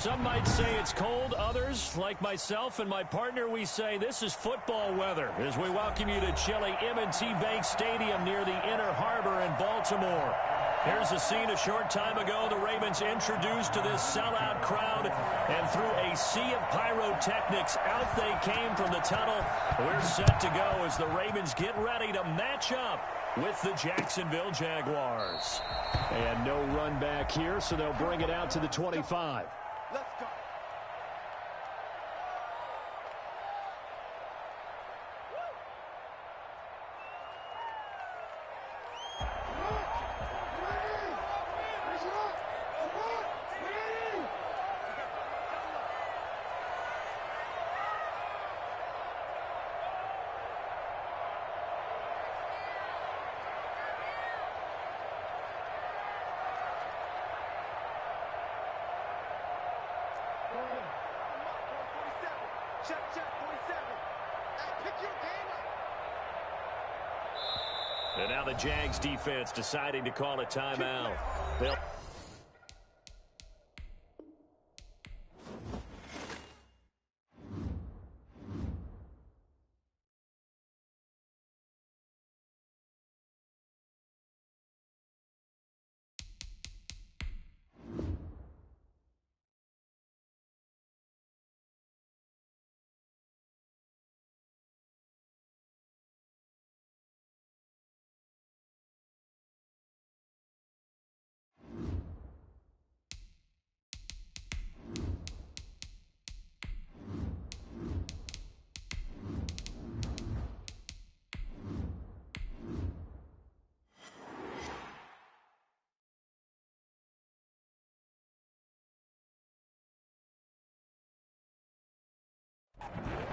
Some might say it's cold. Others, like myself and my partner, we say this is football weather as we welcome you to chilly M&T Bank Stadium near the Inner Harbor in Baltimore. Here's a scene a short time ago. The Ravens introduced to this sellout crowd, and through a sea of pyrotechnics, out they came from the tunnel. We're set to go as the Ravens get ready to match up with the Jacksonville Jaguars. And no run back here, so they'll bring it out to the 25. Let's go. Check, 47. Pick your game up. And now the Jags defense deciding to call a timeout.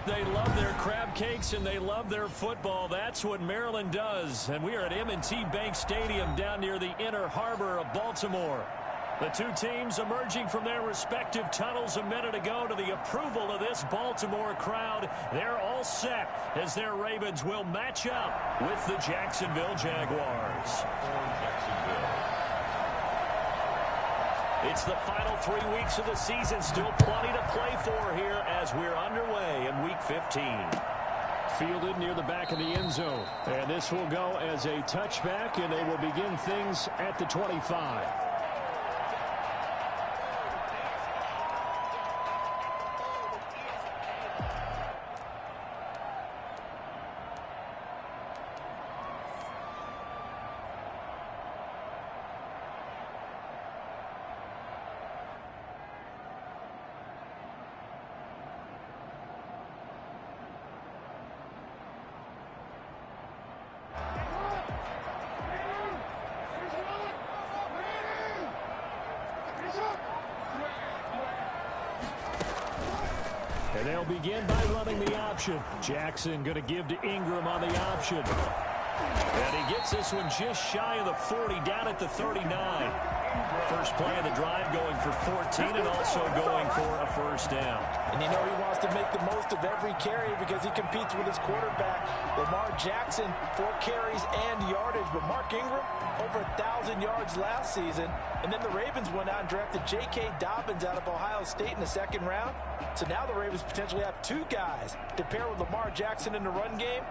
They love their crab cakes and they love their football. That's what Maryland does. And we are at M&T Bank Stadium down near the Inner Harbor of Baltimore. The two teams emerging from their respective tunnels a minute ago to the approval of this Baltimore crowd. They're all set as their Ravens will match up with the Jacksonville Jaguars. It's the final 3 weeks of the season. Still plenty to play for here as we're underway in Week 15. Fielded near the back of the end zone. And this will go as a touchback, and they will begin things at the 25. And they'll begin by running the option. Jackson going to give to Ingram on the option. And he gets this one just shy of the 40, down at the 39. First play of the drive going for 14 and also going for a first down. And you know he wants to make the most of every carry because he competes with his quarterback. Lamar Jackson, 4 carries and yardage. But Mark Ingram, over 1,000 yards last season. And then the Ravens went out and drafted J.K. Dobbins out of Ohio State in the second round. So now the Ravens potentially have 2 guys to pair with Lamar Jackson in the run game.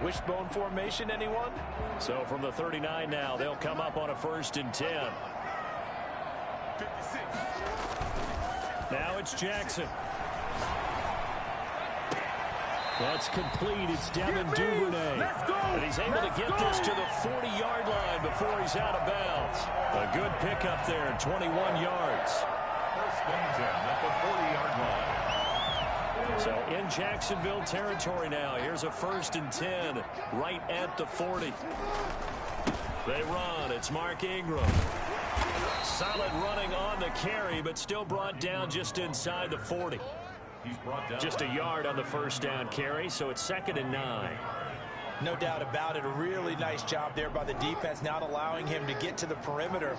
Wishbone formation, anyone? So from the 39 now, they'll come up on a 1st and 10. 56. Now it's Jackson. That's complete. It's Devin Duvernay. Let's go. And he's able to get this to the 40-yard line before he's out of bounds. A good pickup there, 21 yards. First and 10 at the 40-yard line. So in Jacksonville territory now. Here's a 1st and 10 right at the 40. They run. It's Mark Ingram. Solid running on the carry, but still brought down just inside the 40. He's brought down just a yard on the first down carry, so it's 2nd and 9. No doubt about it. A really nice job there by the defense, not allowing him to get to the perimeter.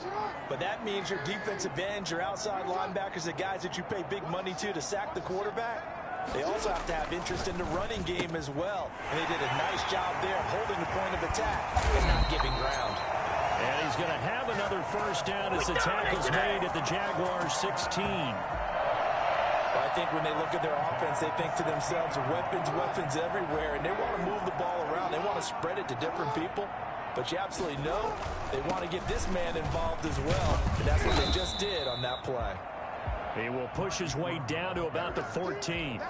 But that means your defensive ends, your outside linebackers, the guys that you pay big money to sack the quarterback, they also have to have interest in the running game as well. And they did a nice job there holding the point of attack and not giving ground. And he's going to have another first down as the tackle's made at the Jaguars 16. think when they look at their offense, they think to themselves, weapons, weapons everywhere, and they want to move the ball around. They want to spread it to different people. But you absolutely know they want to get this man involved as well, and that's what they just did on that play. He will push his way down to about the 14.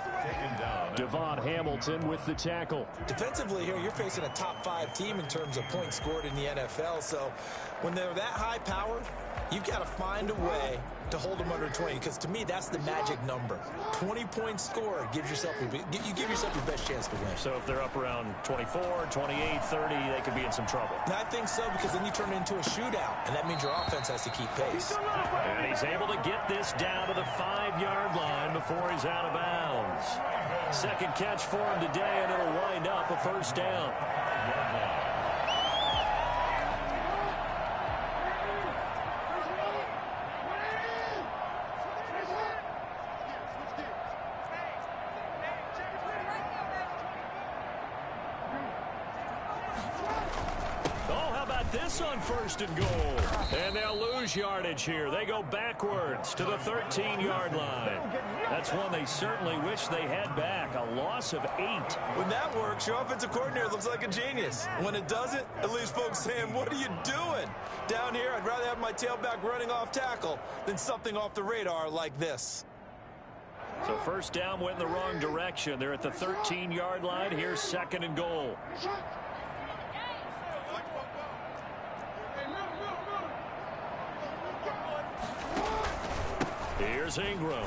Devon Hamilton with the tackle. Defensively here, you're facing a top-5 team in terms of points scored in the NFL. So when they're that high powered, you've got to find a way to hold them under 20, because to me, that's the magic number. 20 points scored gives yourself you give yourself your best chance to win. So if they're up around 24, 28, 30, they could be in some trouble. And I think so, because then you turn it into a shootout, and that means your offense has to keep pace. And he's able to get this down to the 5-yard line before he's out of bounds. Second catch for him today, and it'll wind up a first down. This on first and goal. And they'll lose yardage here. They go backwards to the 13-yard line. That's one they certainly wish they had back. A loss of 8. When that works, your offensive coordinator looks like a genius. When it doesn't, it leaves folks saying, what are you doing? Down here, I'd rather have my tailback running off tackle than something off the radar like this. So first down went in the wrong direction. They're at the 13-yard line. Here's second and goal. Here's Ingram.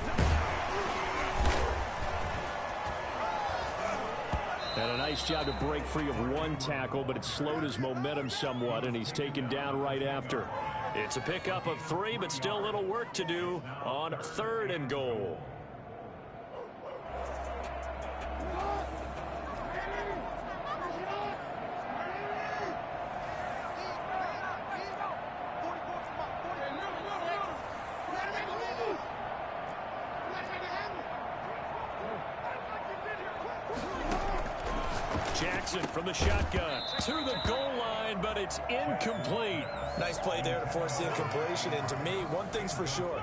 And a nice job to break free of one tackle, but it slowed his momentum somewhat, and he's taken down right after. It's a pickup of 3, but still a little work to do on third and goal. Jackson from the shotgun to the goal line, but it's incomplete. Nice play there to force the incompletion. And to me, one thing's for sure.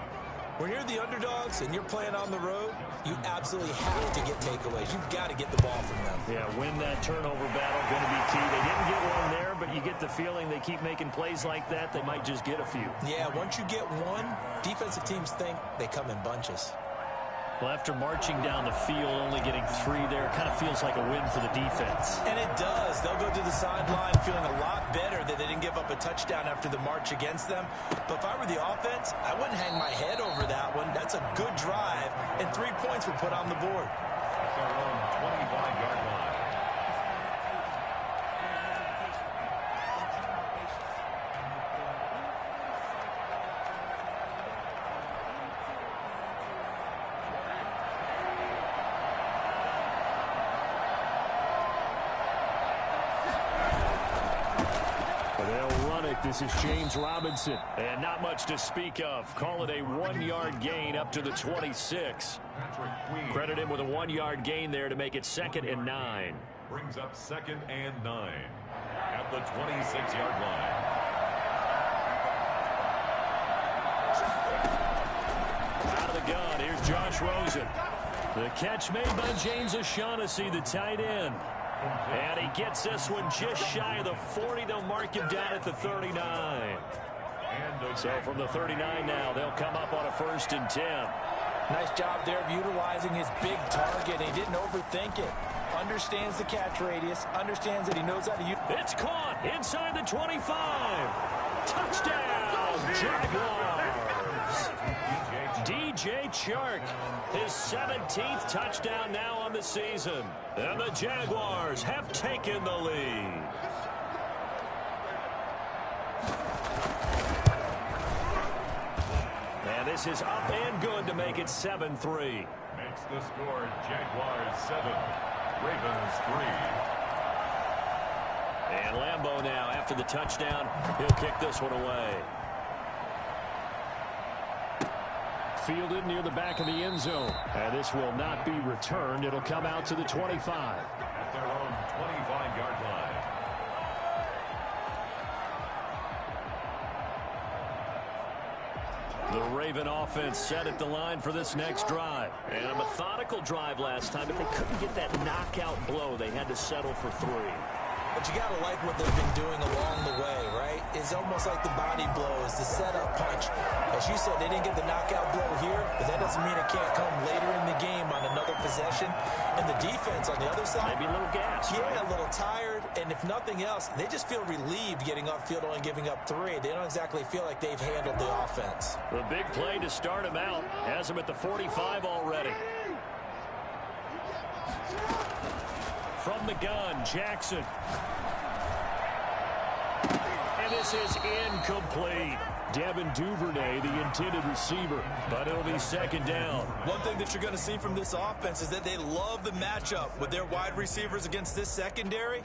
When you're the underdogs and you're playing on the road, you absolutely have to get takeaways. You've got to get the ball from them. Yeah, win that turnover battle, going to be key. They didn't get one there, but you get the feeling they keep making plays like that, they might just get a few. Yeah, once you get one, defensive teams think they come in bunches. Well, after marching down the field, only getting 3 there, kind of feels like a win for the defense. And it does. They'll go to the sideline feeling a lot better that they didn't give up a touchdown after the march against them. But if I were the offense, I wouldn't hang my head over that one. That's a good drive, and 3 points were put on the board. That's our own 25-yard line. This is James Robinson, and not much to speak of. Call it a 1-yard gain up to the 26. Credit him with a 1-yard gain there to make it 2nd and 9. Brings up 2nd and 9 at the 26-yard line. Out of the gun, here's Josh Rosen. The catch made by James O'Shaughnessy, the tight end. And he gets this one just shy of the 40. They'll mark him down at the 39. So from the 39 now, they'll come up on a 1st and 10. Nice job there of utilizing his big target. He didn't overthink it. Understands the catch radius. Understands that he knows how to use it. It's caught inside the 25. Touchdown, Jaguars. DJ Chark, his 17th touchdown now on the season. And the Jaguars have taken the lead. And this is up and good to make it 7-3. Makes the score Jaguars 7, Ravens 3. And Lambeau now, after the touchdown, he'll kick this one away. Fielded near the back of the end zone. And this will not be returned. It'll come out to the 25. At their own 25-yard line. The Raven offense set at the line for this next drive. And a methodical drive last time, but they couldn't get that knockout blow. They had to settle for 3. But you got to like what they've been doing along the way, right? It's almost like the body blows, the setup punch. As you said, they didn't get the knockout blow here, but that doesn't mean it can't come later in the game on another possession. And the defense on the other side, maybe a little gas. Yeah, right? A little tired. And if nothing else, they just feel relieved getting upfield only giving up 3. They don't exactly feel like they've handled the offense. The big play to start him out has him at the 45 already. From the gun, Jackson. And this is incomplete. Devin Duvernay, the intended receiver, but it'll be second down. One thing that you're going to see from this offense is that they love the matchup with their wide receivers against this secondary.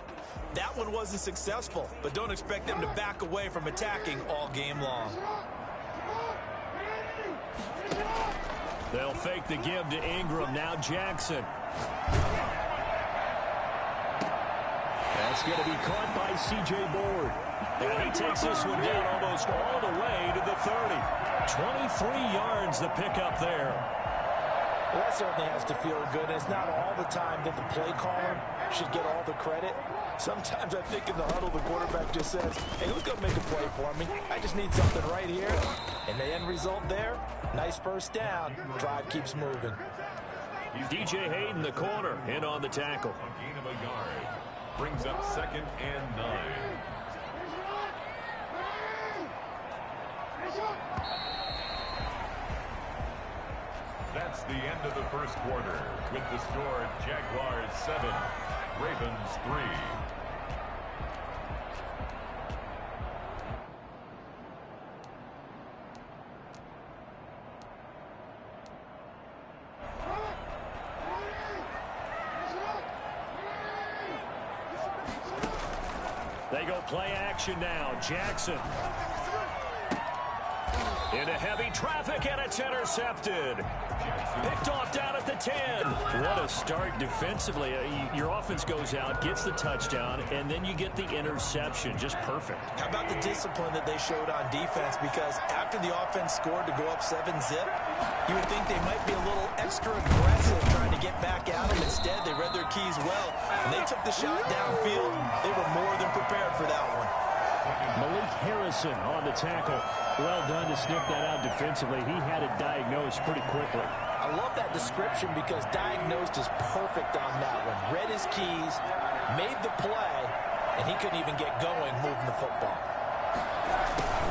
That one wasn't successful, but don't expect them to back away from attacking all game long. They'll fake the give to Ingram. Now Jackson. That's going to be caught by C.J. Board. And he takes this one down almost all the way to the 30. 23 yards the pickup there. Well, that certainly has to feel good. It's not all the time that the play caller should get all the credit. Sometimes I think in the huddle, the quarterback just says, hey, who's going to make a play for me? I just need something right here. And the end result there, nice first down. Drive keeps moving. DJ Hayden, the corner, in on the tackle. A gain of a yard. Brings up 2nd and 9. That's the end of the first quarter with the score Jaguars 7, Ravens 3. They go play action now. Jackson. Into heavy traffic, and it's intercepted. Picked off down at the 10. What a start defensively. Your offense goes out, gets the touchdown, and then you get the interception. Just perfect. How about the discipline that they showed on defense? Because after the offense scored to go up 7-zip, you would think they might be a little extra aggressive trying to get back at them. Instead, they read their keys well, and they took the shot downfield. They were more than prepared for that one. Malik Harrison on the tackle. Well done to sniff that out defensively. He had it diagnosed pretty quickly. I love that description because diagnosed is perfect on that one. Read his keys, made the play, and he couldn't even get going moving the football.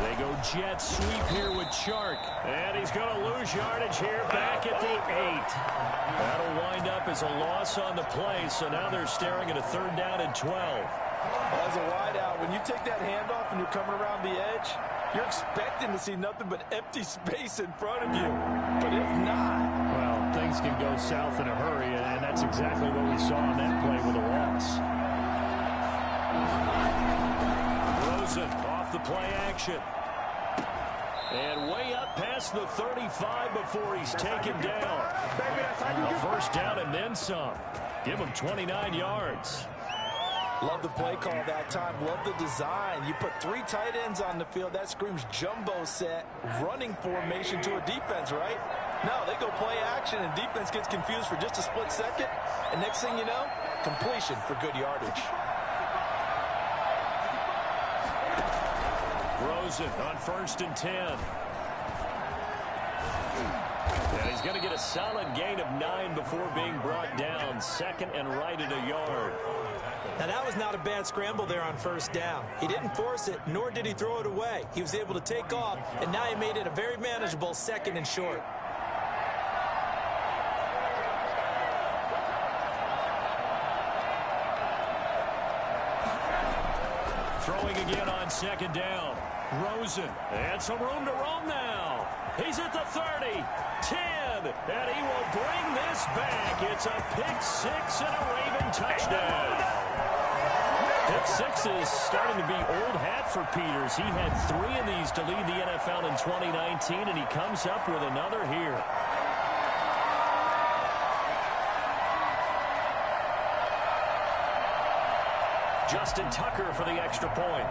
They go jet sweep here with Chark. And he's going to lose yardage here back at the 8. That'll wind up as a loss on the play, so now they're staring at a 3rd down and 12. As a wideout, when you take that handoff and you're coming around the edge, you're expecting to see nothing but empty space in front of you. But if not... well, things can go south in a hurry, and that's exactly what we saw on that play with a loss. Rosen off the play action. And way up past the 35 before he's taken down. A 1st down and then some. Give him 29 yards. Love the play call that time. Love the design. You put 3 tight ends on the field. That screams jumbo set, running formation to a defense, right? No, they go play action, and defense gets confused for just a split second. And next thing you know, completion for good yardage. Rosen on 1st and 10. And he's going to get a solid gain of 9 before being brought down. 2nd and right at a yard. Now, that was not a bad scramble there on 1st down. He didn't force it, nor did he throw it away. He was able to take off, and now he made it a very manageable 2nd and short. Throwing again on 2nd down. Rosen, and some room to roam now. He's at the 30, 10, and he will bring this back. It's a pick 6 and a Raven touchdown. Pick 6 is starting to be old hat for Peters. He had 3 of these to lead the NFL in 2019, and he comes up with another here. Justin Tucker for the extra point.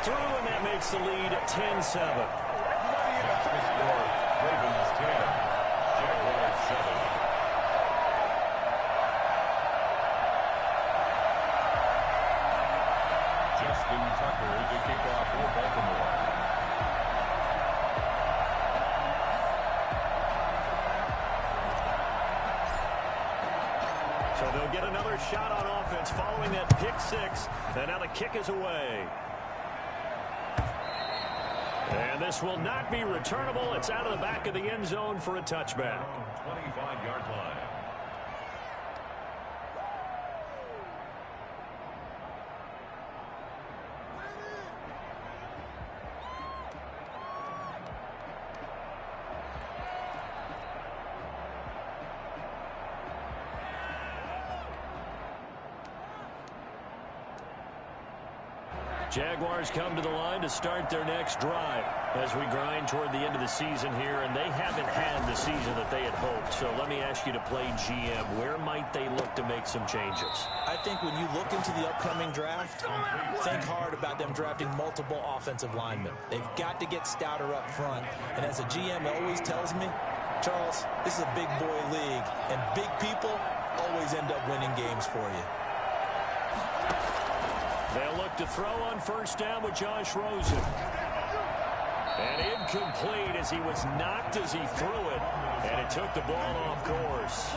through, and that makes the lead 10-7. That's the score. Ravens 10, Jaguars 7. Justin Tucker to kick off for Baltimore. So they'll get another shot on offense following that pick six. And now the kick is away. And this will not be returnable. It's out of the back of the end zone for a touchback. 25-yard line. Jaguars come to the line to start their next drive as we grind toward the end of the season here, and they haven't had the season that they had hoped. So let me ask you to play GM. Where might they look to make some changes? I think when you look into the upcoming draft, think hard about them drafting multiple offensive linemen. They've got to get stouter up front. And as a GM always tells me, Charles, this is a big boy league, and big people always end up winning games for you. They'll look to throw on first down with Josh Rosen. And incomplete as he was knocked as he threw it. And it took the ball off course.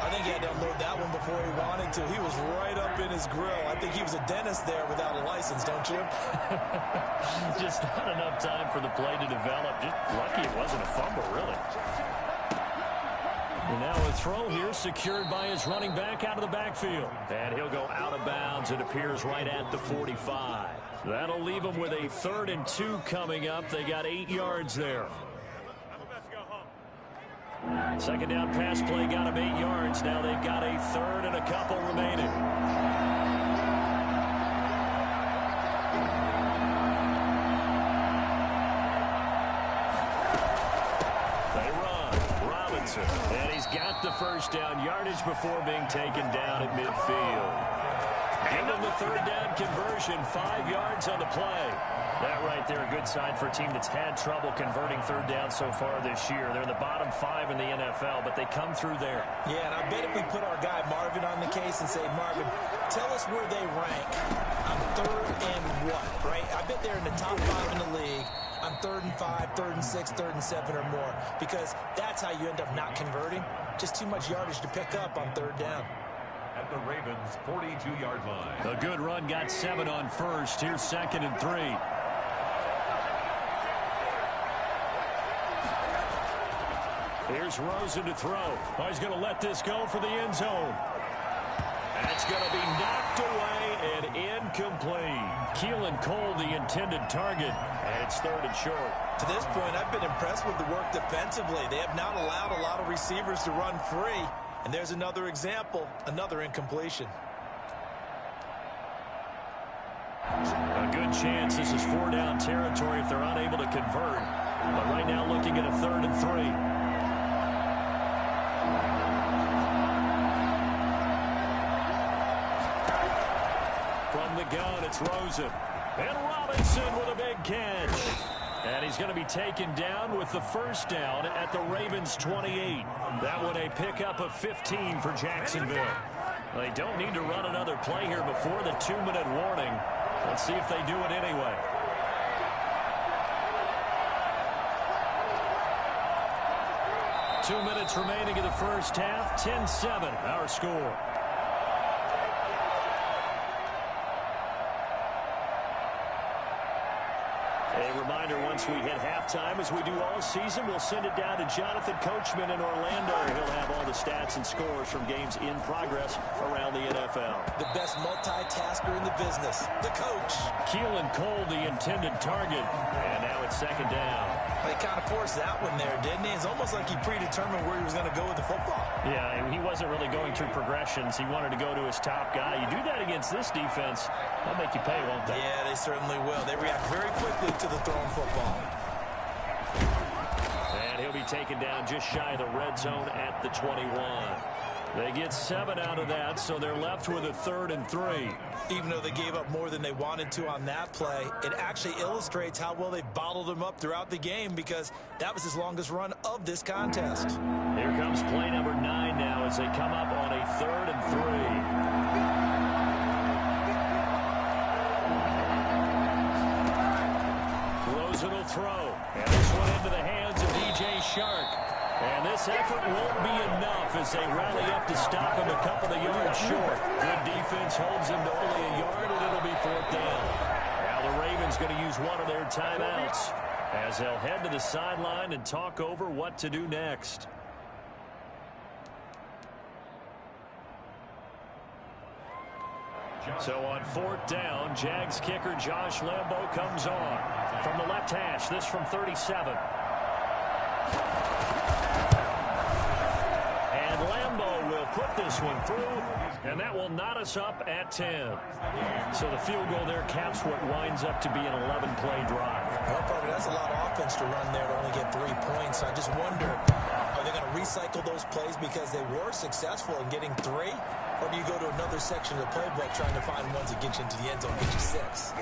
I think he had to unload that one before he wanted to. He was right up in his grill. I think he was a dentist there without a license, don't you? Just not enough time for the play to develop. Just lucky it wasn't a fumble, really. And now a throw here secured by his running back out of the backfield. And he'll go out of bounds. It appears right at the 45. That'll leave them with a 3rd and 2 coming up. They got 8 yards there. Second down pass play got him 8 yards. Now they've got a 3rd and a couple remaining. And he's got the first down yardage before being taken down at midfield. Give him the 3rd down conversion, 5 yards on the play. That right there, a good sign for a team that's had trouble converting 3rd down so far this year. They're in the bottom 5 in the NFL, but they come through there. Yeah, and I bet if we put our guy Marvin on the case and say, Marvin, tell us where they rank on 3rd and what, right? I bet they're in the top 5 in the league on 3rd and 5, 3rd and 6, 3rd and 7 or more, because that's how you end up not converting. Just too much yardage to pick up on 3rd down. At the Ravens' 42-yard line. A good run got 7 on first. Here's 2nd and 3. Here's Rosen to throw. Oh, he's going to let this go for the end zone. That's going to be knocked away and incomplete. Keelan Cole, the intended target, and it's 3rd and short. To this point, I've been impressed with the work defensively. They have not allowed a lot of receivers to run free. And there's another example, another incompletion. A good chance this is 4-down territory if they're unable to convert. But right now looking at a 3rd and 3. From the gun, it's Rosen. And Robinson with a big catch. And he's going to be taken down with the first down at the Ravens' 28. That one a pickup of 15 for Jacksonville. They don't need to run another play here before the 2-minute warning. Let's see if they do it anyway. Two minutes remaining in the first half. 10-7, our score. A reminder, once we hit halftime, as we do all season, we'll send it down to Jonathan Coachman in Orlando. He'll have all the stats and scores from games in progress around the NFL. The best multitasker in the business, the coach. Keelan Cole, the intended target. And now it's 2nd down. They kind of forced that one there, didn't he? It's almost like he predetermined where he was going to go with the football. Yeah, he wasn't really going through progressions. He wanted to go to his top guy. You do that against this defense, they'll make you pay, won't they? Yeah, they certainly will. They react very quickly to the thrown football. And he'll be taken down just shy of the red zone at the 21. They get 7 out of that, so they're left with a 3rd and 3. Even though they gave up more than they wanted to on that play, it actually illustrates how well they've bottled them up throughout the game, because that was his longest run of this contest. Here comes play number 9 now as they come up on a 3rd and 3. Rosen will throw, and this one into the hands of DJ Shark. And this effort won't be enough as they rally up to stop him a couple of yards short. Good defense holds him to only a yard, and it'll be 4th down. Now the Ravens going to use one of their timeouts as they'll head to the sideline and talk over what to do next. So on 4th down, Jags kicker Josh Lambo comes on. From the left hash, this from 37. Put this one through, and that will knot us up at 10. So the field goal there caps what winds up to be an 11-play drive. Well, Parker, that's a lot of offense to run there to only get 3 points. I just wonder, are they going to recycle those plays because they were successful in getting 3? Or do you go to another section of the playbook trying to find ones that get you into the end zone, get you 6?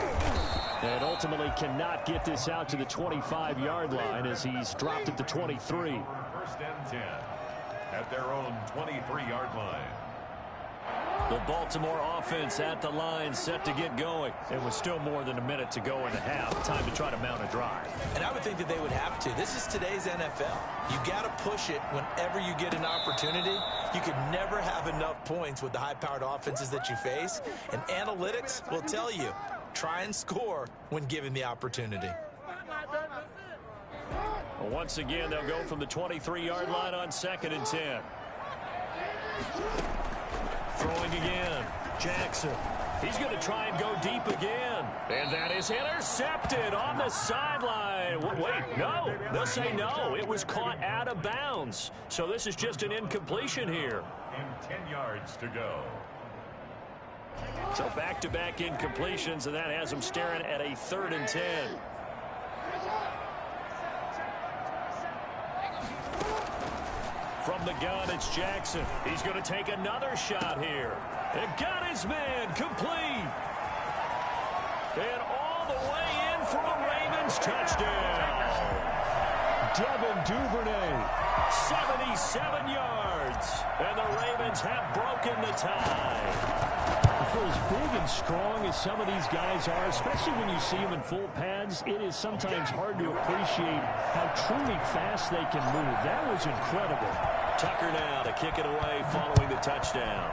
And ultimately cannot get this out to the 25-yard line as he's dropped at the 23. 1st and 10. At their own 23-yard line. The Baltimore offense at the line, set to get going. It was still more than a minute to go in the half. Time to try to mount a drive. And I would think that they would have to. This is today's NFL. You got to push it whenever you get an opportunity. You can never have enough points with the high-powered offenses that you face. And analytics will tell you, try and score when given the opportunity. Once again, they'll go from the 23-yard line on 2nd and 10. Throwing again. Jackson. He's going to try and go deep again. And that is intercepted on the sideline. Wait, no. They'll say no. It was caught out of bounds. So this is just an incompletion here. In 10 yards to go. So back-to-back incompletions, and that has them staring at a 3rd and 10. From the gun, it's Jackson. He's going to take another shot here. And got his man complete. And all the way in for a Ravens touchdown. Devin Duvernay, 77 yards. And the Ravens have broken the tie. For as big and strong as some of these guys are, especially when you see them in full pads, it is sometimes hard to appreciate how truly fast they can move. That was incredible. Tucker now to kick it away following the touchdown.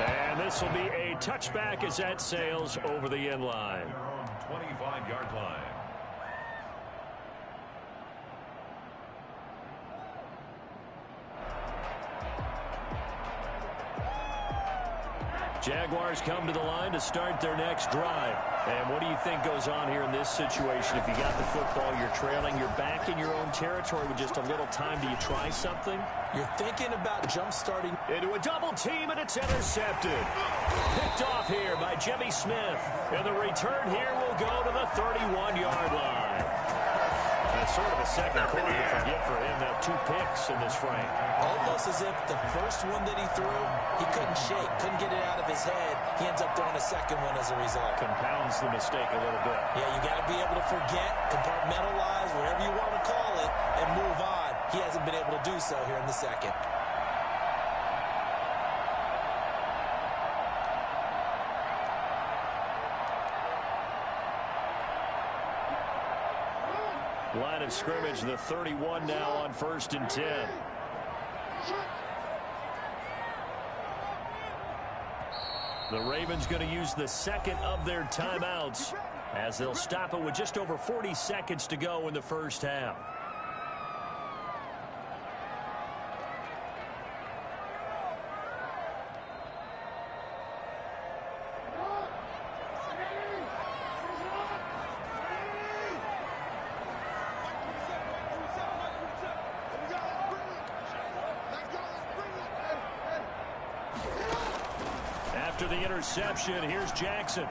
And this will be a touchback as that sails over the end line. 25-yard line. Jaguars come to the line to start their next drive. And what do you think goes on here in this situation? If you got the football, you're trailing, you're back in your own territory with just a little time. Do you try something? You're thinking about jump-starting. Into a double team, and it's intercepted. Picked off here by Jimmy Smith. And the return here will go to the 31-yard line. That's sort of a second quarter to forget for him. Now 2 picks in this frame. Almost as if the first one that he threw, he couldn't shake, couldn't get it out of his head. He ends up throwing a second one as a result. Compounds the mistake a little bit. Yeah, you got to be able to forget, compartmentalize, whatever you want to call it, and move on. He hasn't been able to do so here in the second. Line of scrimmage, the 31 now on 1st and 10. The Ravens going to use the second of their timeouts as they'll stop it with just over 40 seconds to go in the first half. after the interception. Here's Jackson.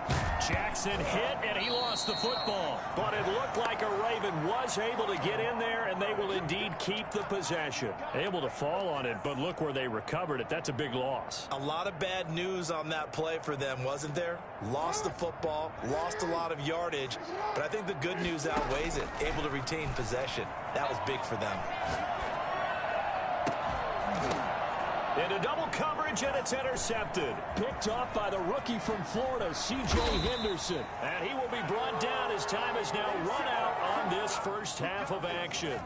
Jackson hit, and he lost the football. But it looked like a Raven was able to get in there, and they will indeed keep the possession. Able to fall on it, but look where they recovered it. That's a big loss. A lot of bad news on that play for them, wasn't there? Lost the football, lost a lot of yardage, but I think the good news outweighs it. Able to retain possession. That was big for them. Into double coverage, and it's intercepted. Picked off by the rookie from Florida, C.J. Henderson. And he will be brought down as time is now run out on this first half of action.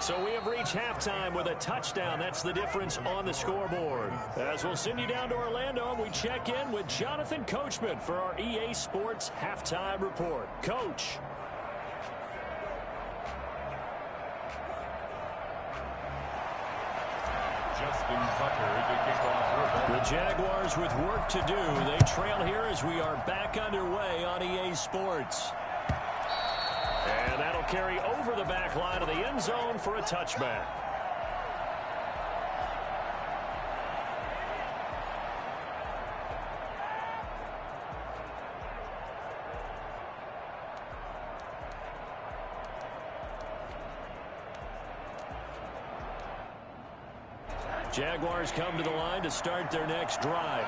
So we have reached halftime with a touchdown. That's the difference on the scoreboard. As we'll send you down to Orlando, we check in with Jonathan Coachman for our EA Sports Halftime Report. Coach. The Jaguars with work to do. They trail here as we are back underway on EA Sports. And that'll carry over the back line of the end zone for a touchback. Jaguars come to the line to start their next drive.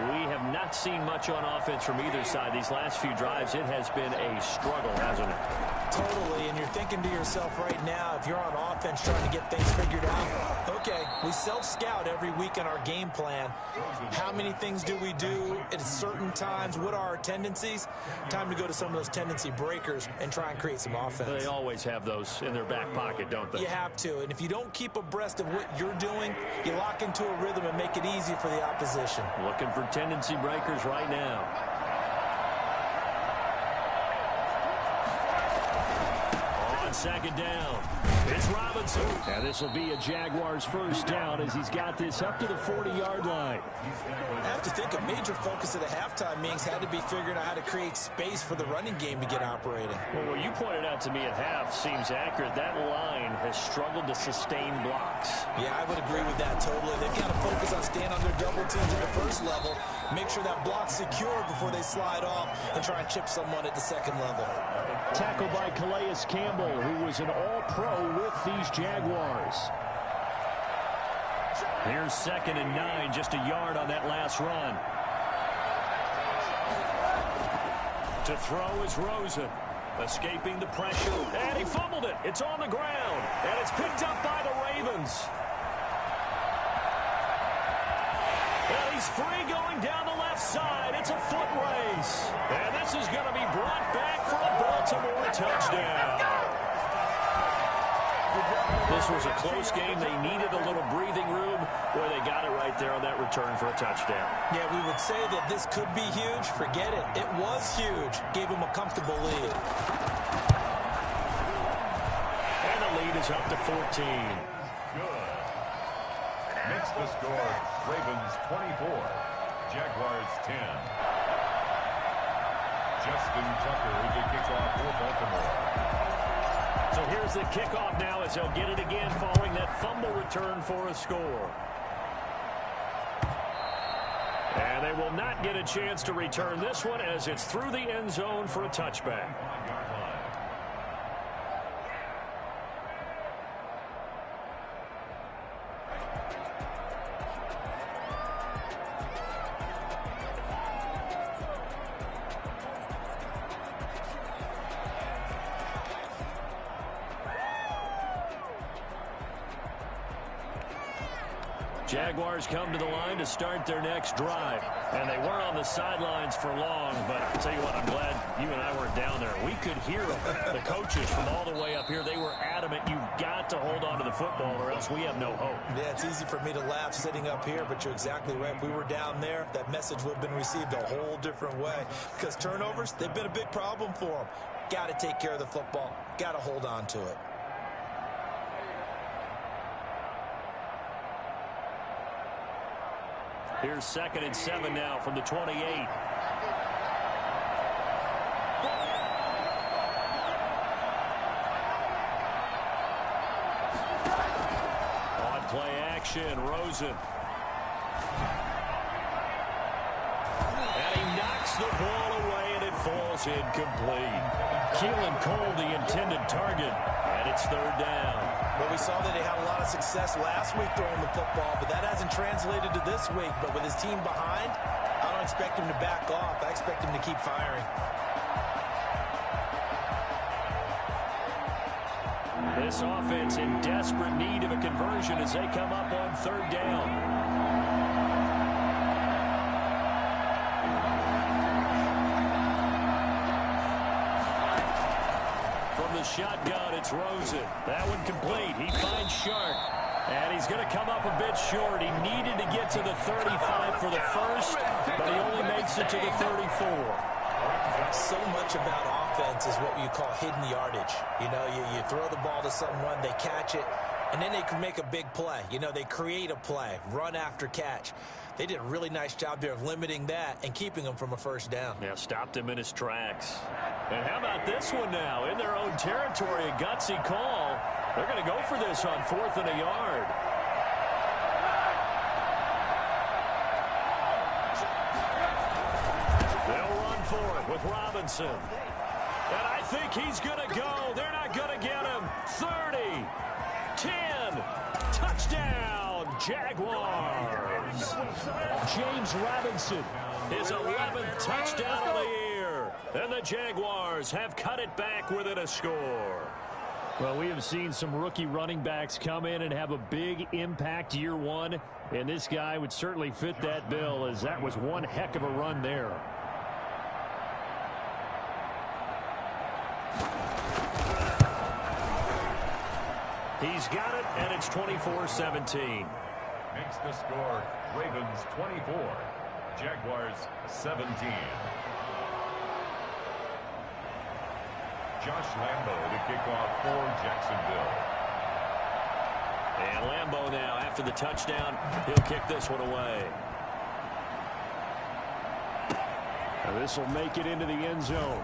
We have not seen much on offense from either side. These last few drives, it has been a struggle, hasn't it? Totally, and you're thinking to yourself right now, if you're on offense trying to get things figured out, okay, we self-scout every week in our game plan. How many things do we do at certain times? What are our tendencies? Time to go to some of those tendency breakers and try and create some offense. They always have those in their back pocket, don't they? You have to, and if you don't keep abreast of what you're doing, you lock into a rhythm and make it easy for the opposition. Looking for tendency breakers right now. On second down, it's Robinson. And this will be a Jaguars first down as he's got this up to the 40-yard line. I have to think a major focus of the halftime meetings had to be figuring out how to create space for the running game to get operating. Well, what you pointed out to me at half seems accurate. That line has struggled to sustain blocks. Yeah, I would agree with that totally. They've got to focus on staying on their double teams at the first level, make sure that block's secure before they slide off, and try and chip someone at the second level. Tackled by Calais Campbell, who was an all-pro with these Jaguars. Here's 2nd and 9, just a yard on that last run. To throw is Rosen, escaping the pressure, and he fumbled it. It's on the ground, and it's picked up by the Ravens. And he's free going down the left side. It's a foot race, and this is going to be brought back for a Baltimore touchdown. This was a close game. They needed a little breathing room. Boy, they got it right there on that return for a touchdown. Yeah, we would say that this could be huge. Forget it. It was huge. Gave them a comfortable lead. And the lead is up to 14. Good. Makes the score Ravens 24, Jaguars 10. Justin Tucker is a kickoff for Baltimore. So here's the kickoff now as they'll get it again following that fumble return for a score. And they will not get a chance to return this one as it's through the end zone for a touchback. Jaguars come to the line to start their next drive. And they weren't on the sidelines for long, but I'll tell you what, I'm glad you and I weren't down there. We could hear them. The coaches from all the way up here, they were adamant, you've got to hold on to the football or else we have no hope. Yeah, it's easy for me to laugh sitting up here, but you're exactly right. If we were down there, that message would have been received a whole different way. Because turnovers, they've been a big problem for them. Got to take care of the football. Got to hold on to it. Here's 2nd and 7 now from the 28. On play action. action. Rosen. And he knocks the ball away, and it falls incomplete. Keelan Cole, the intended target, and it's third down. Well, we saw that he had a lot of success last week throwing the football, but that hasn't translated to this week. But with his team behind, I don't expect him to back off. I expect him to keep firing. This offense in desperate need of a conversion as they come up on third down. From the shotgun, it's Rosen. That one complete. He finds Shark. And he's going to come up a bit short. He needed to get to the 35 for the first, but he only makes it to the 34. So much about offense is what you call hidden yardage. You know, you throw the ball to someone, they catch it, and then they can make a big play. You know, they create a play, run after catch. They did a really nice job there of limiting that and keeping him from a first down. Yeah, stopped him in his tracks. And how about this one now? In their own territory, a gutsy call. They're going to go for this on 4th and a yard. They'll run for it with Robinson. And I think he's going to go. They're not going to get him. 30, 10, touchdown, Jaguars. James Robinson, his 11th touchdown of the year. And the Jaguars have cut it back within a score. Well, we have seen some rookie running backs come in and have a big impact year one, and this guy would certainly fit that bill, as that was one heck of a run there. He's got it, and it's 24-17. Makes the score Ravens 24, Jaguars 17. Josh Lambo to kick off for Jacksonville. And Lambo now, after the touchdown, he'll kick this one away. And this will make it into the end zone.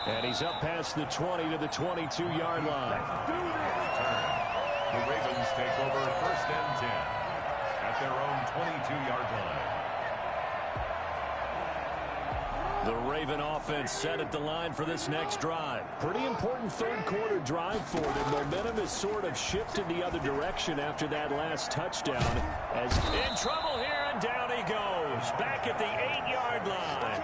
And he's up past the 20 to the 22-yard line. The Ravens take over 1st and 10 at their own 22-yard line. The Raven offense set at the line for this next drive. Pretty important third quarter drive for them. Momentum has sort of shifted the other direction after that last touchdown. As in trouble here, and down he goes. Back at the 8-yard line.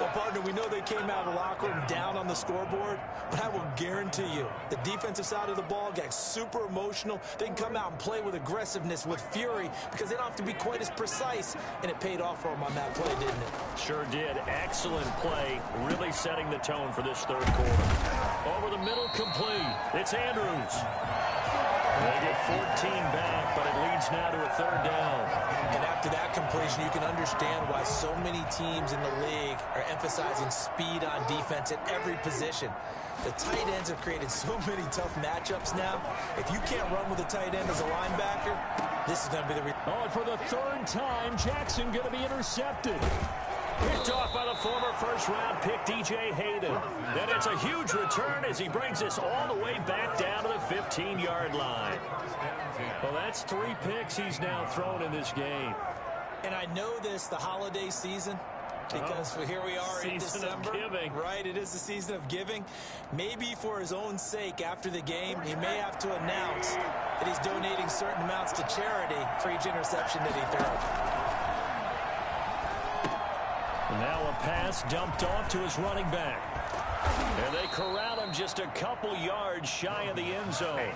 Well, partner, we know they came out of the locker room down on the scoreboard, but I will guarantee you the defensive side of the ball got super emotional. They can come out and play with aggressiveness, with fury, because they don't have to be quite as precise, and it paid off for them on that play, didn't it? Sure did. Excellent play, really setting the tone for this third quarter. Over the middle, complete. It's Andrews. They get 14 back, but it leads now to a third down. And after that completion, you can understand why so many teams in the league are emphasizing speed on defense at every position. The tight ends have created so many tough matchups now. If you can't run with a tight end as a linebacker, this is going to be the... Oh, and for the third time, Jackson going to be intercepted. Picked off by the former first-round pick, D.J. Hayden. Then it's a huge return as he brings this all the way back down to the 15-yard line. Well, that's 3 picks he's now thrown in this game. And I know this, the holiday season, because here we are in December. Season of giving. Right, it is the season of giving. Maybe for his own sake, after the game, he may have to announce that he's donating certain amounts to charity for each interception that he throws. Now a pass dumped off to his running back. And they corral him just a couple yards shy of the end zone.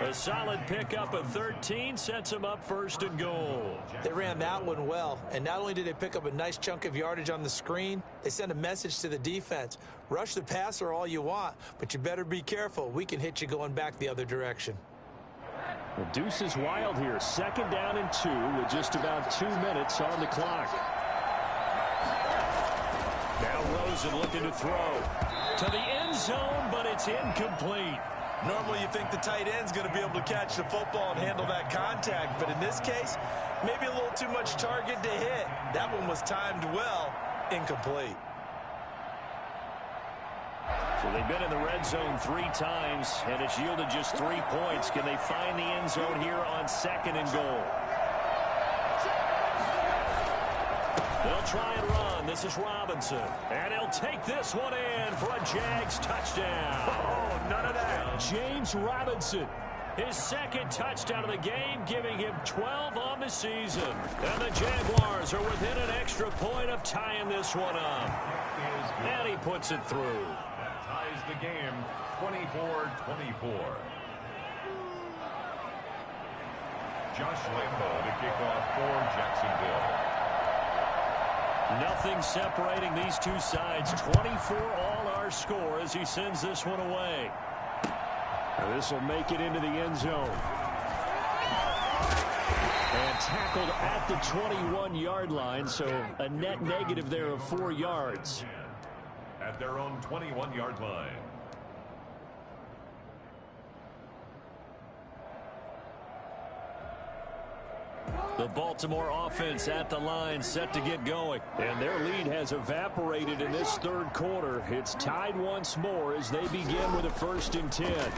A solid pickup of 13 sets him up 1st and goal. They ran that one well, and not only did they pick up a nice chunk of yardage on the screen, they sent a message to the defense. Rush the passer all you want, but you better be careful. We can hit you going back the other direction. The deuce is wild here. 2nd down and 2 with just about 2 minutes on the clock. Now Rosen looking to throw to the end zone, but it's incomplete. Normally you think the tight end's going to be able to catch the football and handle that contact, but in this case, maybe a little too much target to hit. That one was timed well, incomplete. So they've been in the red zone 3 times, and it's yielded just 3 points. Can they find the end zone here on 2nd and goal? They'll try and run. This is Robinson. And he'll take this one in for a Jags touchdown. Oh, none of that. James Robinson, his 2nd touchdown of the game, giving him 12 on the season. And the Jaguars are within an extra point of tying this one up. And he puts it through. Ties the game 24-24. Josh Lambo to kick off for Jacksonville. Nothing separating these two sides. 24 all our score as he sends this one away. This will make it into the end zone. And tackled at the 21-yard line, so a net negative there of 4 yards. At their own 21-yard line. The Baltimore offense at the line, set to get going. And their lead has evaporated in this 3rd quarter. It's tied once more as they begin with a 1st and 10.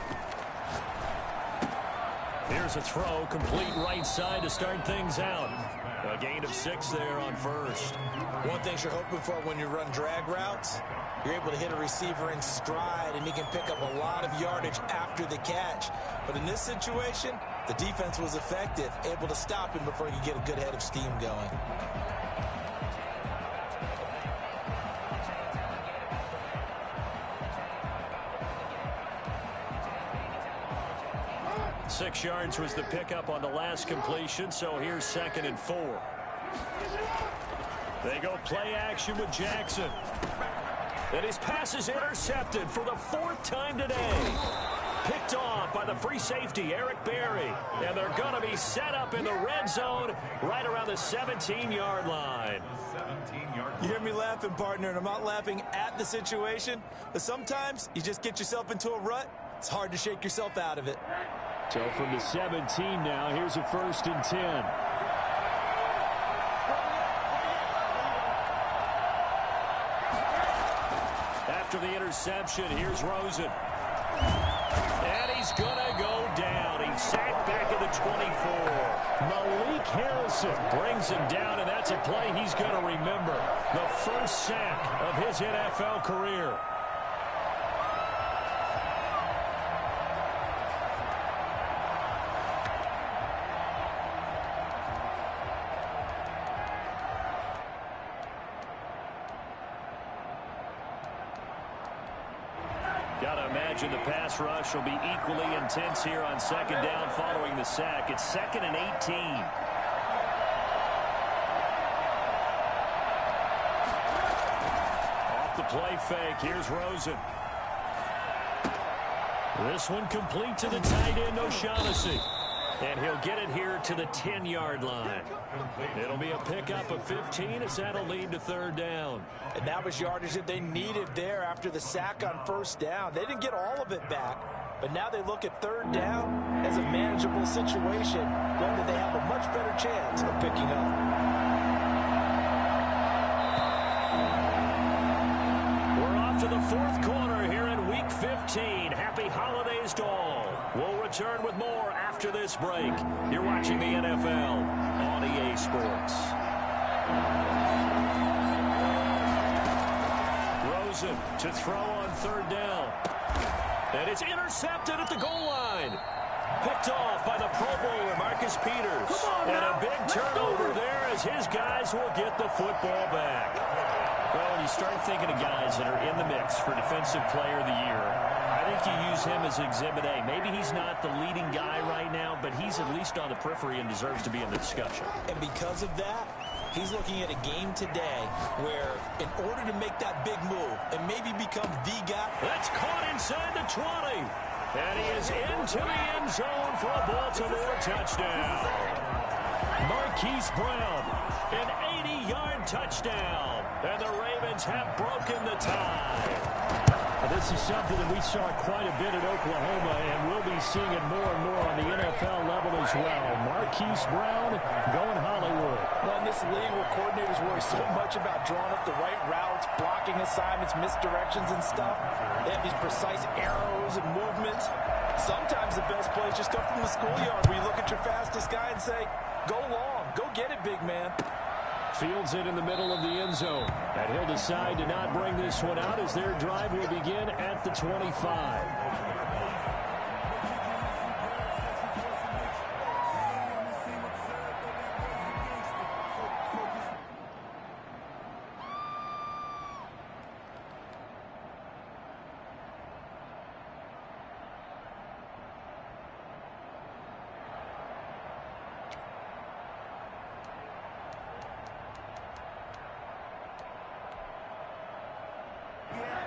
Here's a throw, complete right side to start things out. A gain of 6 there on 1st. One thing you're hoping for when you run drag routes, you're able to hit a receiver in stride, and he can pick up a lot of yardage after the catch. But in this situation, the defense was effective, able to stop him before he could get a good head of steam going. Six yards was the pickup on the last completion, so here's 2nd and 4. They go play action with Jackson. And his pass is intercepted for the 4th time today. Picked off by the free safety, Eric Berry. And they're going to be set up in the red zone right around the 17-yard line. 17-yard. You hear me laughing, partner, and I'm not laughing at the situation, but sometimes you just get yourself into a rut. It's hard to shake yourself out of it. So from the 17 now, here's a 1st and 10. After the interception, here's Rosen. And he's going to go down. He's sacked back at the 24. Malik Harrison brings him down, and that's a play he's going to remember. The 1st sack of his NFL career. Gotta imagine the pass rush will be equally intense here on 2nd down following the sack. It's 2nd and 18. Off the play fake, here's Rosen. This one complete to the tight end, O'Shaughnessy. And he'll get it here to the 10-yard line. It'll be a pickup of 15 as that'll lead to 3rd down. And that was yardage that they needed there after the sack on 1st down. They didn't get all of it back, but now they look at 3rd down as a manageable situation, one that they have a much better chance of picking up. We're off to the 4th quarter here in Week 15. Happy holidays to all. We'll return with more after this break. You're watching the NFL on EA Sports. Rosen to throw on 3rd down. And it's intercepted at the goal line. Picked off by the Pro Bowler, Marcus Peters. And a big turnover there as his guys will get the football back. Well, when you start thinking of guys that are in the mix for Defensive Player of the Year, I think you use him as Exhibit A. Maybe he's not the leading guy right now, but he's at least on the periphery and deserves to be in the discussion. And because of that, he's looking at a game today where in order to make that big move and maybe become the guy. That's caught inside the 20. And he is into the end zone for a Baltimore touchdown. Marquise Brown, an 80-yard touchdown. And the Ravens have broken the tie. This is something that we saw quite a bit at Oklahoma, and we'll be seeing it more and more on the NFL level as well. Marquise Brown going Hollywood. Well, in this league where coordinators worry so much about drawing up the right routes, blocking assignments, misdirections and stuff, they have these precise arrows and movements. Sometimes the best plays just come from the schoolyard where you look at your fastest guy and say, go long, go get it, big man. Fields it in the middle of the end zone. And he'll decide to not bring this one out as their drive will begin at the 25.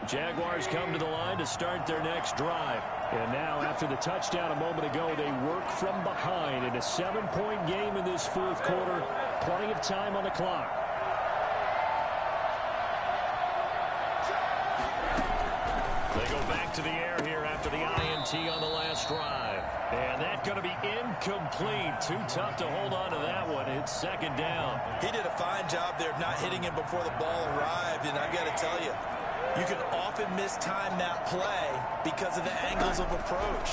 Jaguars come to the line to start their next drive. And now, after the touchdown a moment ago, they work from behind in a 7-point game in this fourth quarter. Plenty of time on the clock. They go back to the air here after the INT on the last drive. And that's going to be incomplete. Too tough to hold on to that one. It's second down. He did a fine job there of not hitting him before the ball arrived. And I've got to tell you, you can often mistime that play because of the angles of approach.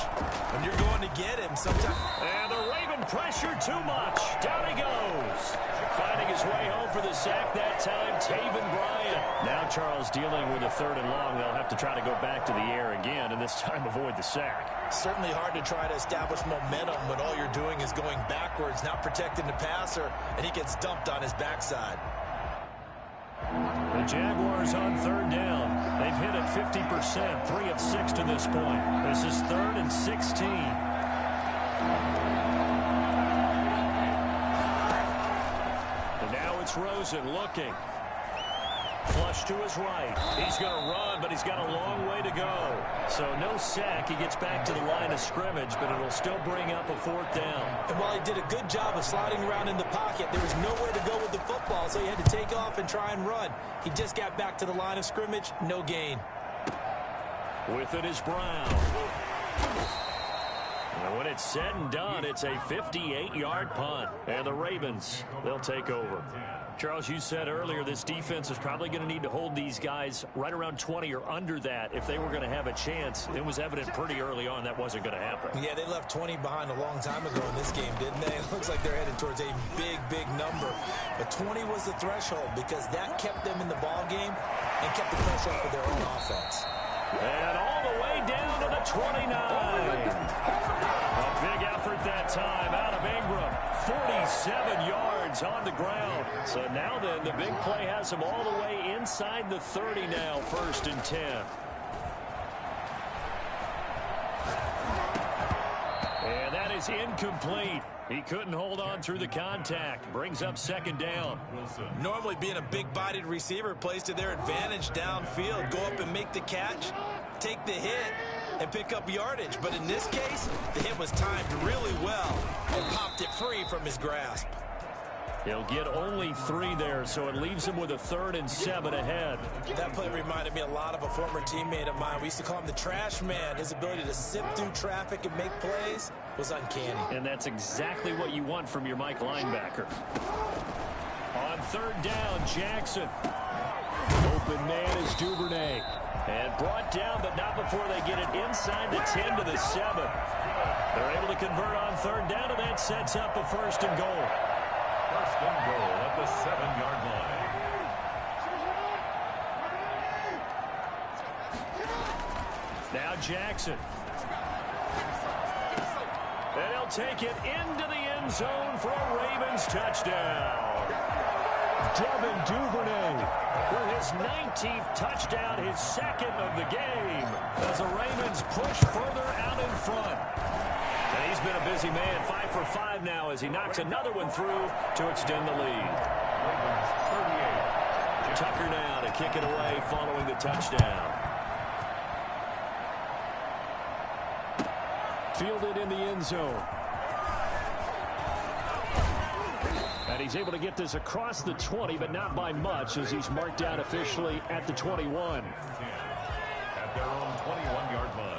When you're going to get him, sometimes... And the Raven pressure too much. Down he goes. Finding his way home for the sack that time, Taven Bryan. Now Charles dealing with a 3rd and long. They'll have to try to go back to the air again, and this time avoid the sack. Certainly hard to try to establish momentum when all you're doing is going backwards, not protecting the passer, and he gets dumped on his backside. The Jaguars on 3rd down. They've hit it 50%, 3 of 6 to this point. This is 3rd and 16. And now it's Rosen looking. Flush to his right. He's going to run, but he's got a long way to go. So no sack. He gets back to the line of scrimmage, but it'll still bring up a 4th down. And while he did a good job of sliding around in the pocket, there was nowhere to go with the football, so he had to take off and try and run. He just got back to the line of scrimmage. No gain. With it is Brown. And when it's said and done, it's a 58-yard punt. And the Ravens, they'll take over. Charles, you said earlier this defense is probably going to need to hold these guys right around 20 or under that if they were going to have a chance. It was evident pretty early on that wasn't going to happen. Yeah, they left 20 behind a long time ago in this game, didn't they? It looks like they're headed towards a big, big number. But 20 was the threshold because that kept them in the ball game and kept the pressure up for their own offense. And all the way down to the 29. A big effort that time out of Ingram. 47 yards on the ground. So now then, the big play has him all the way inside the 30 now, 1st and 10. And that is incomplete. He couldn't hold on through the contact. Brings up 2nd down. Normally being a big-bodied receiver plays to their advantage downfield. Go up and make the catch, take the hit, and pick up yardage. But in this case, the hit was timed really well and popped it free from his grasp. He'll get only 3 there, so it leaves him with a 3rd and 7 ahead. That play reminded me a lot of a former teammate of mine. We used to call him the trash man. His ability to sift through traffic and make plays was uncanny. And that's exactly what you want from your Mike linebacker. On 3rd down, Jackson. Open man is Duvernay. And brought down, but not before they get it inside the 10 to the 7. They're able to convert on 3rd down, and that sets up a 1st and goal. 1st and goal at the 7-yard line. Now Jackson. And he'll take it into the end zone for a Ravens touchdown. Devin Duvernay with his 19th touchdown, his 2nd of the game, as the Ravens push further out in front. And he's been a busy man, 5 for 5 now as he knocks another one through to extend the lead. Ravens 38. Tucker now to kick it away following the touchdown. Fielded in the end zone. And he's able to get this across the 20, but not by much as he's marked out officially at the 21. At their own 21-yard line.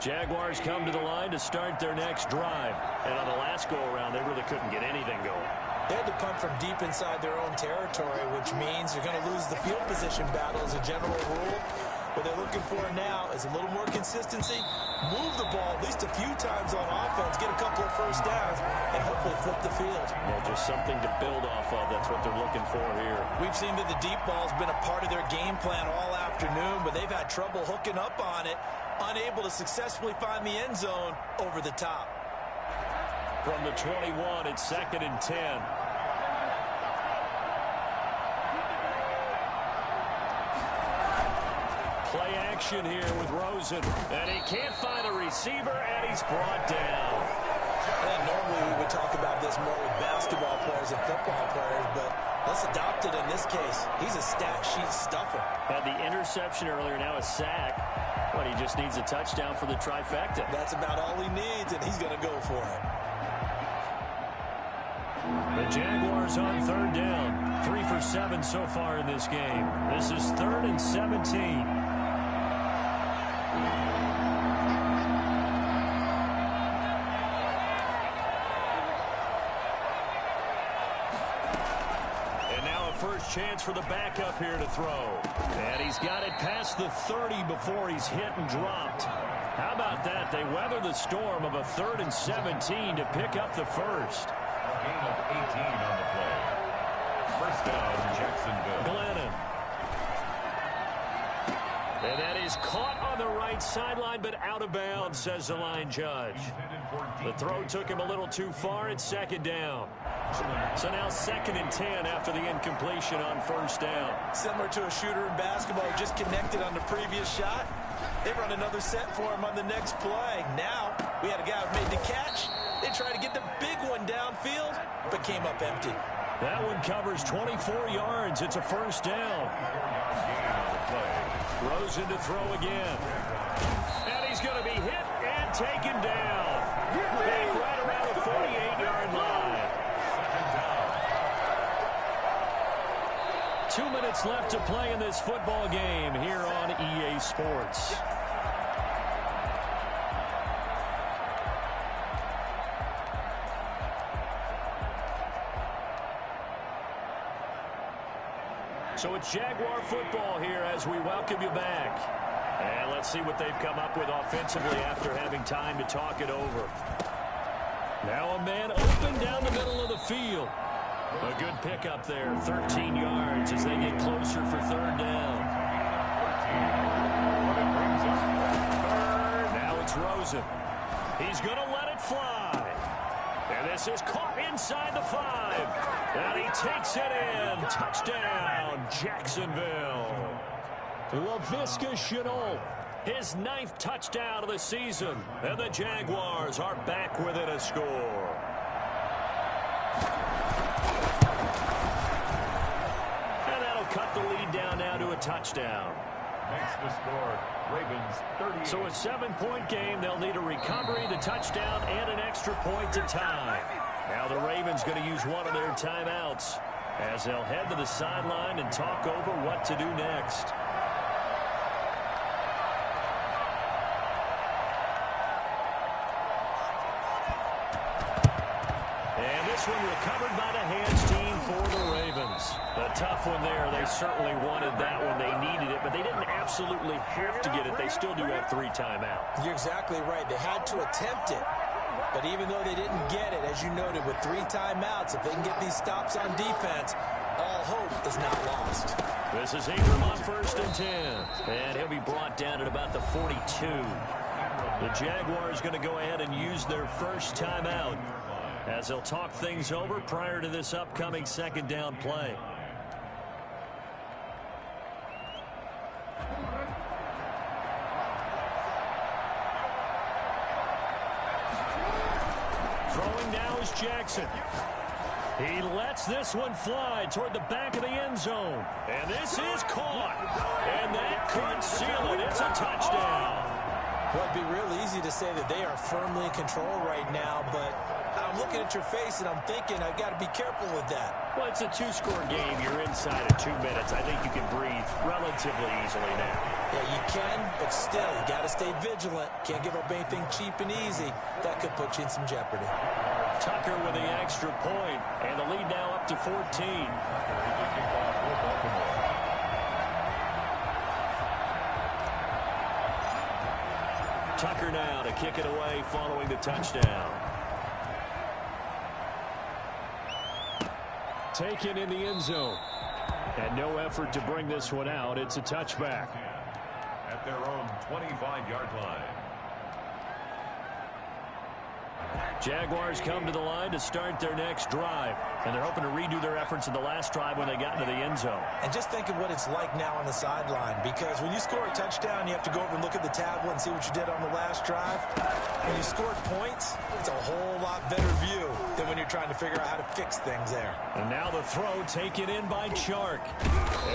Jaguars come to the line to start their next drive. And on the last go-around, they really couldn't get anything going. They had to punt from deep inside their own territory, which means you're going to lose the field position battle as a general rule. What they're looking for now is a little more consistency, move the ball at least a few times on offense, get a couple of first downs, and hopefully flip the field. Well, just something to build off of. That's what they're looking for here. We've seen that the deep ball's been a part of their game plan all afternoon, but they've had trouble hooking up on it, unable to successfully find the end zone over the top. From the 21, it's 2nd and 10. Play action here with Rosen. And he can't find a receiver, and he's brought down. And normally we would talk about this more with basketball players and football players, but let's adopt it in this case. He's a stat sheet stuffer. Had the interception earlier, now a sack. But he just needs a touchdown for the trifecta. That's about all he needs, and he's going to go for it. The Jaguars on 3rd down. 3 for 7 so far in this game. This is 3rd and 17. First chance for the backup here to throw. And he's got it past the 30 before he's hit and dropped. How about that? They weather the storm of a 3rd and 17 to pick up the first. Gain of 18 on the play. First down, Jacksonville. Glennon. And that is caught on the right sideline, but out of bounds, says the line judge. The throw took him a little too far. It's 2nd down. So now 2nd and 10 after the incompletion on 1st down. Similar to a shooter in basketball, just connected on the previous shot. They run another set for him on the next play. Now we had a guy who made the catch. They tried to get the big one downfield, but came up empty. That one covers 24 yards. It's a 1st down. Rosen to throw again. And he's going to be hit and taken down. Back right around the 48-yard line. 2 minutes left to play in this football game here on EA Sports. So it's Jaguar football here as we welcome you back. And let's see what they've come up with offensively after having time to talk it over. Now a man open down the middle of the field. A good pickup there, 13 yards as they get closer for 3rd down. Now it's Rosen. He's going to let it fly. And this is caught inside the 5. And he takes it in. Touchdown, Jacksonville. Laviska Shenault, his 9th touchdown of the season. And the Jaguars are back within a score. And that'll cut the lead down now to a touchdown. Makes the score, Ravens 38. So a 7-point game. They'll need a recovery, the touchdown, and an extra point to tie. Now the Ravens going to use one of their timeouts as they'll head to the sideline and talk over what to do next. And this one recovered by the hands team for the Ravens. A tough one there. They certainly wanted that one. They needed it, but they didn't absolutely have to get it. They still do have 3 timeouts. You're exactly right. They had to attempt it. But even though they didn't get it, as you noted, with 3 timeouts, if they can get these stops on defense, all hope is not lost. This is Ingram on 1st and 10. And he'll be brought down at about the 42. The Jaguars going to go ahead and use their first timeout as they'll talk things over prior to this upcoming 2nd down play. Throwing now is Jackson. He lets this one fly toward the back of the end zone. And this is caught. And that could seal it. It's a touchdown. Well, it'd be real easy to say that they are firmly in control right now, but I'm looking at your face, and I'm thinking I've got to be careful with that. Well, it's a two-score game. You're inside of 2 minutes. I think you can breathe relatively easily now. Yeah, you can, but still, you got to stay vigilant. Can't give up anything cheap and easy. That could put you in some jeopardy. Tucker with the extra point, and the lead now up to 14. Tucker now to kick it away following the touchdown. Taken in the end zone. And no effort to bring this one out. It's a touchback. At their own 25-yard line. Jaguars come to the line to start their next drive. And they're hoping to redo their efforts in the last drive when they got into the end zone. And just think of what it's like now on the sideline, because when you score a touchdown, you have to go over and look at the tablet and see what you did on the last drive. When you scored points, it's a whole lot better view than when you're trying to figure out how to fix things there. And now the throw taken in by Chark.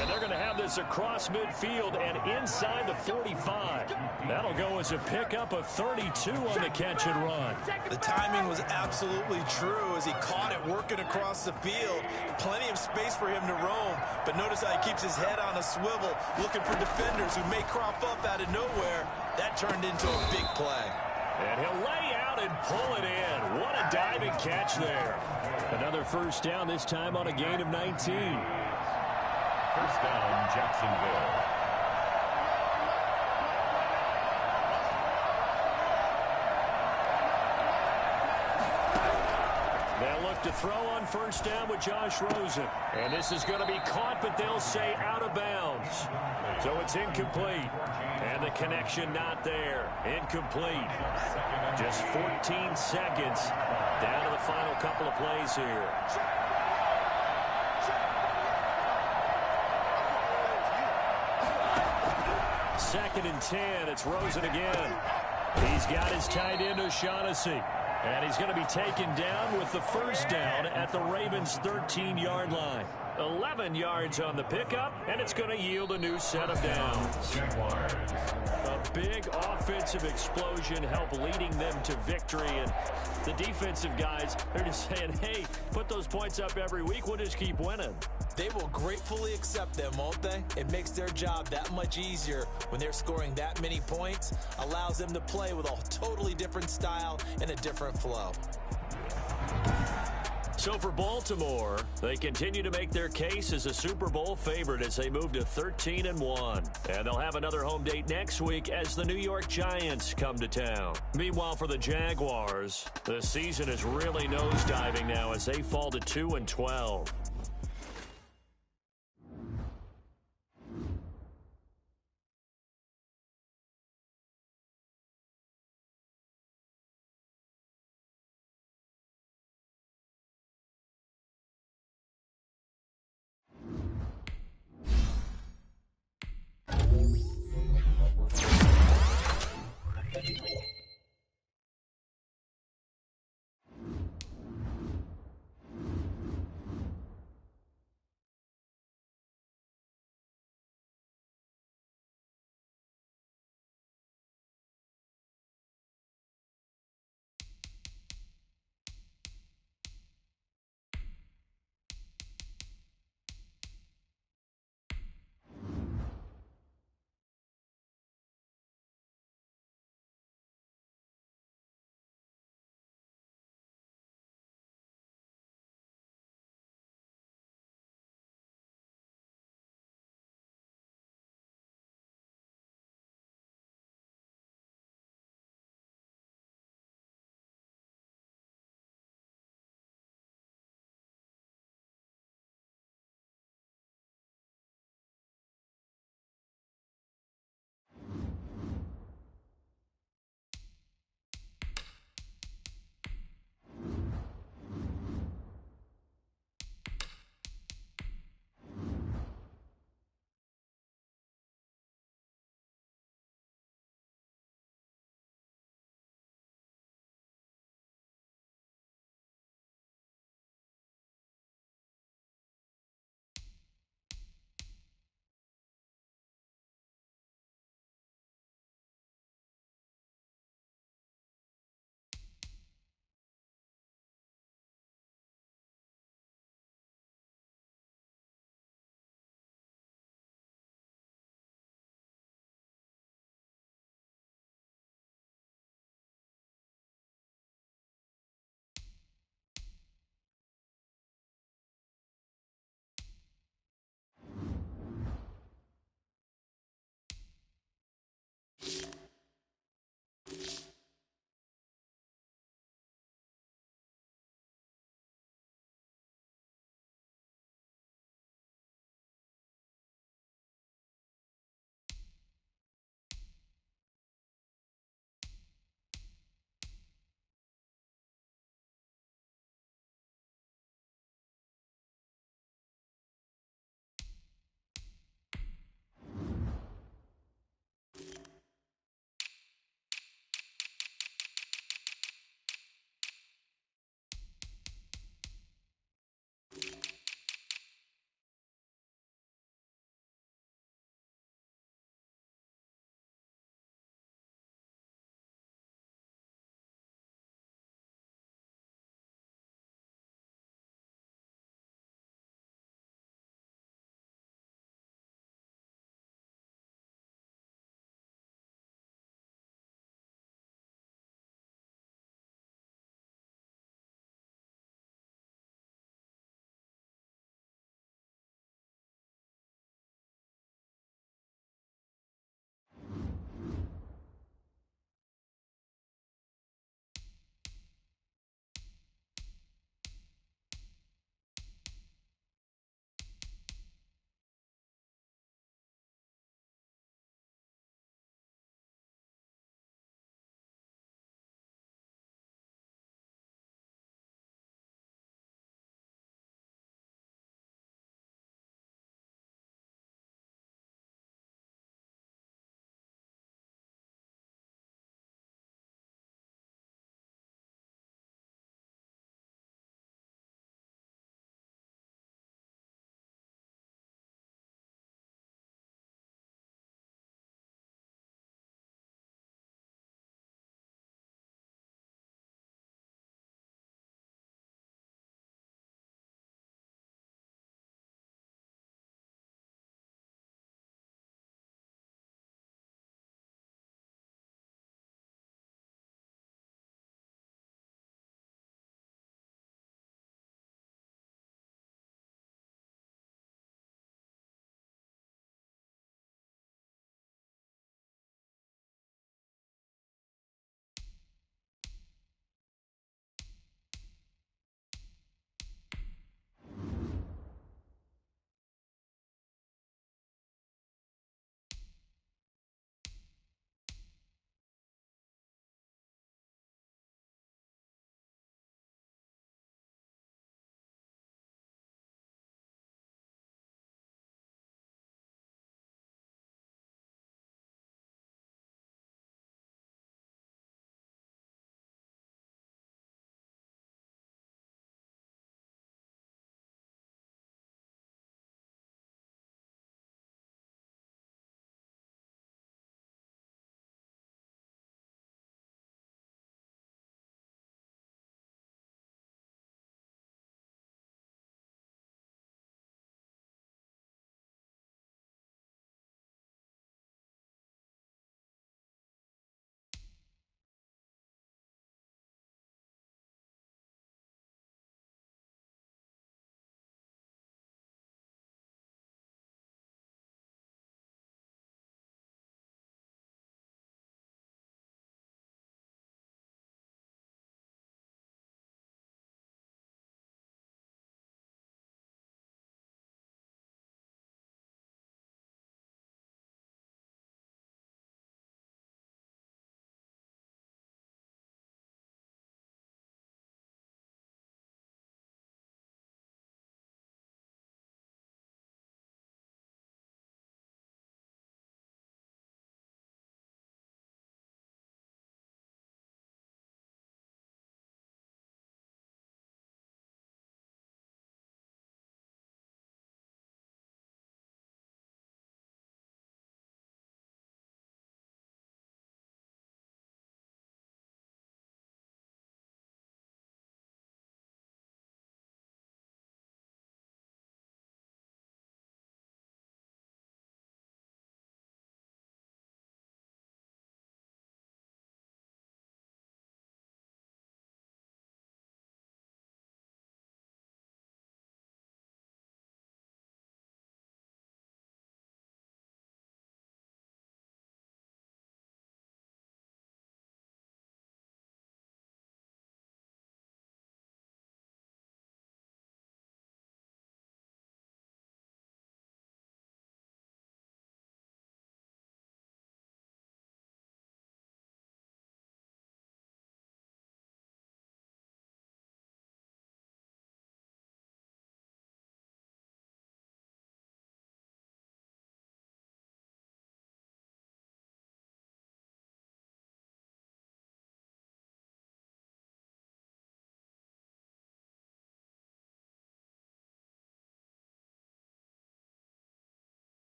And they're going to have this across midfield and inside the 45. That'll go as a pickup of 32 on the catch and run. The timing was absolutely true as he caught it working across the field. Plenty of space for him to roam, but notice how he keeps his head on a swivel, looking for defenders who may crop up out of nowhere. That turned into a big play. And he'll lay out and pull it in. What a diving catch there. Another first down, this time on a gain of 19. First down, Jacksonville. To throw on first down with Josh Rosen. And this is going to be caught, but they'll say out of bounds. So it's incomplete. And the connection not there. Incomplete. Just 14 seconds down to the final couple of plays here. Second and 10. It's Rosen again. He's got his tight end, O'Shaughnessy. And he's going to be taken down with the first down at the Ravens' 13-yard line. 11 yards on the pickup, and it's going to yield a new set of downs. Jaguars. A big offensive explosion helped leading them to victory. And the defensive guys, they're just saying, hey, put those points up every week. We'll just keep winning. They will gratefully accept them, won't they? It makes their job that much easier when they're scoring that many points. Allows them to play with a totally different style and a different flow. So for Baltimore, they continue to make their case as a Super Bowl favorite as they move to 13-1. And they'll have another home date next week as the New York Giants come to town. Meanwhile, for the Jaguars, the season is really nosediving now as they fall to 2-12.